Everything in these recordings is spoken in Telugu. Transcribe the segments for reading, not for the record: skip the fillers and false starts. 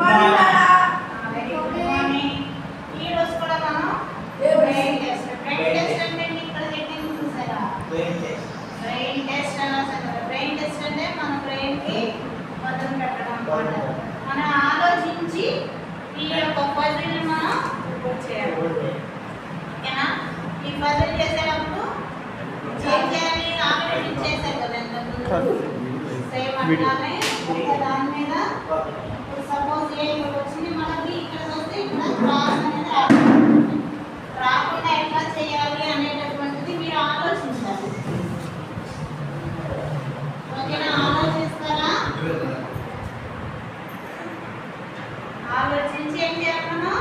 మనం ఆలోచించి ఈ యొక్క పజిల్ మనం చేయాలి. ఓకేనా? ఈ పజిల్ చేసేటప్పుడు ఏం చేయాలి? ఆల్రెడీ చేశారు కదా ఇంతకుముందు. సేమ్ అట్లానే దాని మీద సపోజ్ ఏ వచ్చింది మనకి ఇక్కడ వస్తే ఇక్కడ క్రాస్ అనేది రాకుండా ఎట్లా చేయాలి అనేటటువంటిది మీరు ఆలోచించాలి. ఓకేనా? ఆలోచిస్తారా? ఆలోచించి ఏం చేయాలి మనం?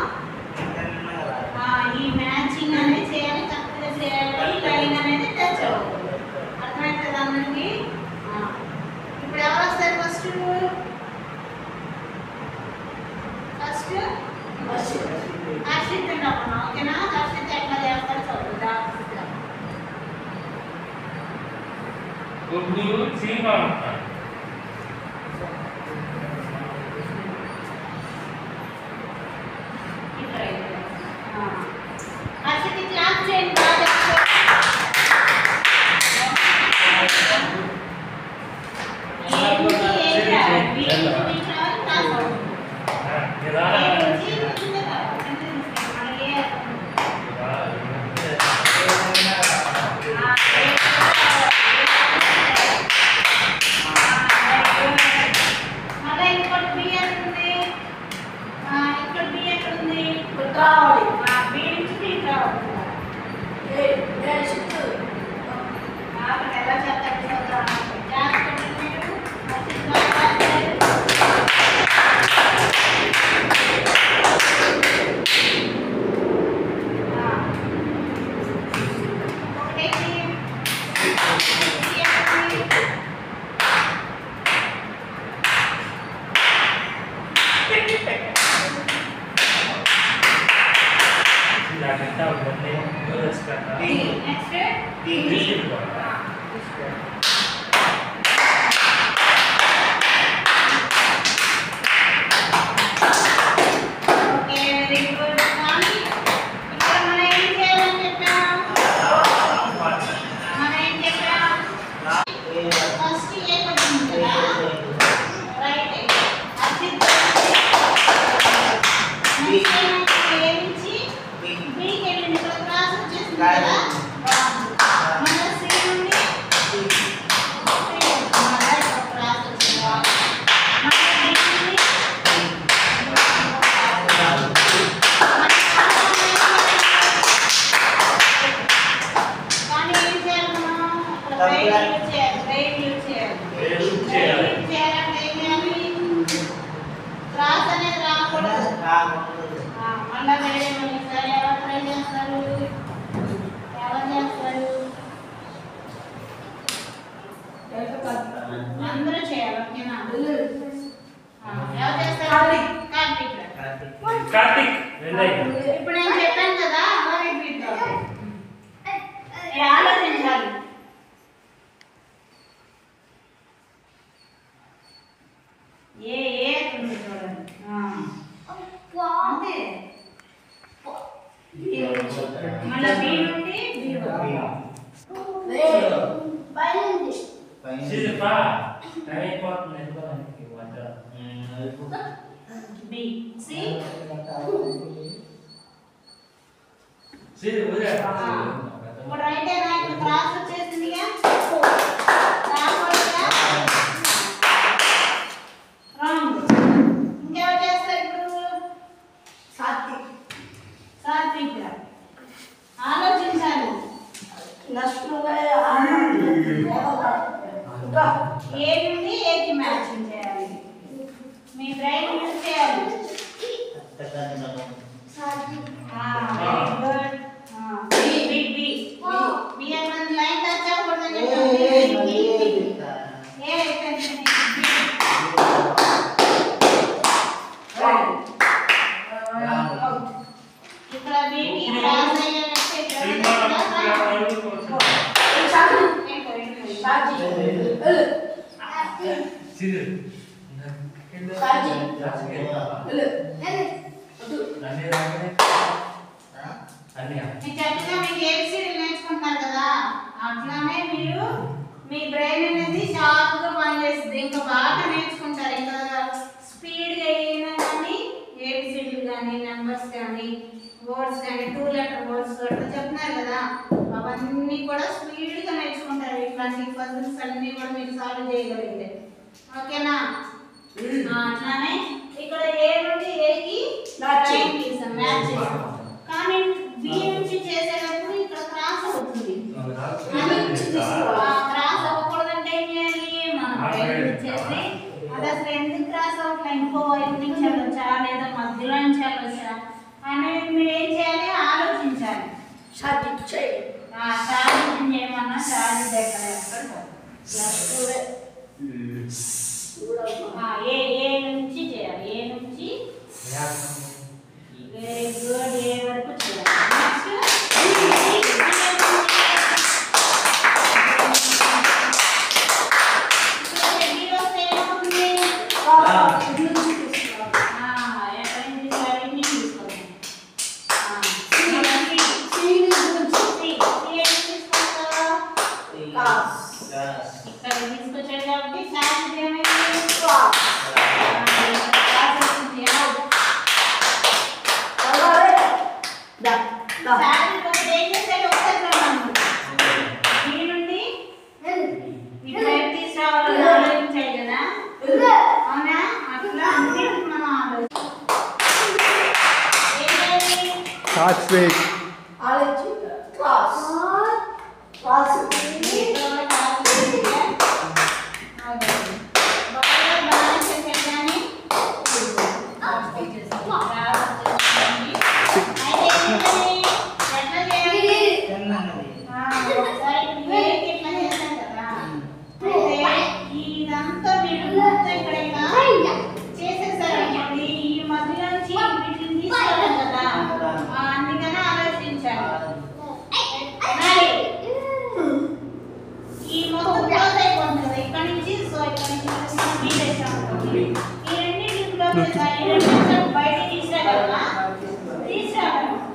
ఈ మ్యాచింగ్ అనేది చేయాలి, కరెక్ట్గా చేయాలి, లైన్ అనేది టచ్ అవ్వాలి. అర్థమవుతుంది అందరికి? ఇప్పుడు ఎవరు వస్తారు ఫస్ట్? హర్షిత్ ఉంటాం. ఓకేనా? హర్షిత్ ఎట్లా చేస్తారో చదువుతా. హర్షిత్ క్లాస్ చేయండి. అందరూ చేయాలి. ఓకేనా? ఎవరు చేస్తారు? కార్తీక్. ఇప్పుడు నేను చెప్పాను కదా, ఆలోచించాలి. ఏ ఉంది చూడండి. అంతే. మళ్ళీ బి నుండి బి సి ఇప్పుడు రైట్ అయినా ఇప్పుడు క్రాస్ వచ్చేసిందిగా. రాంగ్. ఇంకెవరు చేస్తారు ఇప్పుడు? సాత్విక్. ఆలోచించాలి. ఏ నుండి ఏకి మ్యాచింగ్ చేయాలి. మీ బ్రెయిన్ యూజ్ చేయాలి. బి అన్న లైన్ టచ్ అవ్వకూడదని చెప్పండి. ఏ ఇక్కడ బికి క్రాస్ అయ్యేటట్టు ఇక్కడ చక్కగా మీకు ఏబిసిడీలు నేర్చుకుంటున్నారు కదా, అట్లానే మీరు మీ బ్రెయిన్ అనేది షార్ప్గా పనిచేస్తుంది. ఇంకా బాగా నేర్చుకుంటారు. ఇంకా స్పీడ్గా అయినా కానీ ఏబిసిడీలు కానీ నెంబర్స్ కానీ వర్డ్స్ కానీ 2 లెటర్ వర్డ్స్ అట్లా చెప్తున్నారు కదా, అవన్నీ కూడా స్పీడ్గా నేర్చుకుంటారు. ఇట్లాంటి పజిల్స్ అన్నీ కూడా మీరు సాల్వ్ చేయగలిగితే. ఓకేనా? అట్లానే ఇక్కడ ఏ నుండి ఏకి మ్యాచ్ చేసాం, కానీ బి నుంచి చేసేటప్పుడు ఇక్కడ క్రాస్ అవుతుంది. క్రాస్ అవ్వకూడదంటే ఏం చేయాలి? మనం చేసి అది అసలు ఎందుకు క్రాస్ అవ్వట్లే, ఇంకో వైపు నుంచి వెళ్ళొచ్చా లేదా మధ్యలో నుంచి వెళ్ళొచ్చా అనేది మీరు ఏం చేయాలి? ఆలోచించాలి. సాధించం చేయమన్నా సాధి ఏ నుంచి చేయాలి, ఏ నుంచి వెరీ గుడ్, ఏ వరకు చేయాలి.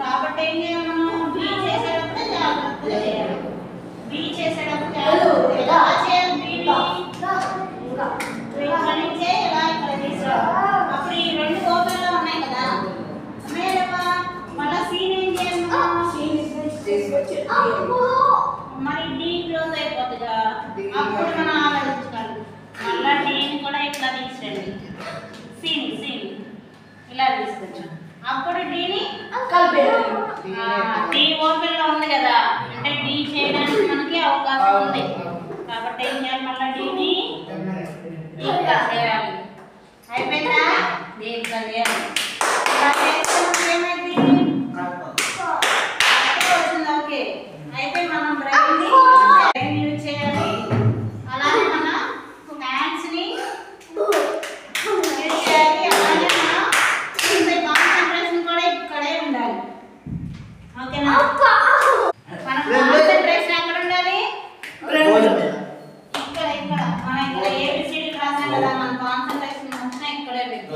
కాబట్టి ఏం చేయాలి? మనం బి చేసేటప్పుడు జాగ్రత్తగా చేయాలి. బి చేసేటప్పుడు జాగ్రత్తగా ఎలా చేయాలి? ఇక్కడ నుంచే ఇలా ఇక్కడ తీసుకురావాలి. అప్పుడు ఈ 2 ఓపెన్లో ఉన్నాయి కదా, మళ్ళీ సీన్ ఏం చేయాలి? మరి డి క్లోజ్ అయిపోతుందిగా, అప్పుడు మనం ఆలోచించాలి. మళ్ళీ డీని కూడా ఇట్లా తీసుకురండి, సీన్ ఇలా తీసుకొచ్చు. అప్పుడు డీని డి ఓపెన్ లో ఉంది కదా, అంటే డి చేయడానికి మనకి అవకాశం ఉంది. కాబట్టి ఏం చేయాలి? మళ్ళీ డీని ఇక్కడ చేయాలి. అయిపోయిందా? దీంట్లో చేయాలి. ఏమైంది? వచ్చింది. ఓకే, అయితే మనం బ్రెయిన్ యూజ్ చేయాలి. అలానే మన హ్యాండ్స్ ని యూజ్ చేయాలి. అలానే మన కాన్సంట్రేషన్ కూడా ఇక్కడే ఉండాలి. ఓకేనా? మన కాన్సంట్రేషన్ ఎక్కడ ఉండాలి? ఇక్కడ మన ఇక్కడ ఏబిసిడి రాసాం కదా, మన కాన్సంట్రేషన్ మొత్తం ఇక్కడే పెట్టి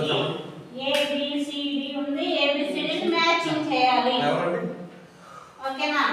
ఏబిసిడి ఉంది, ఏబిసిడి మ్యాచింగ్ చేయాలి. ఓకేనా?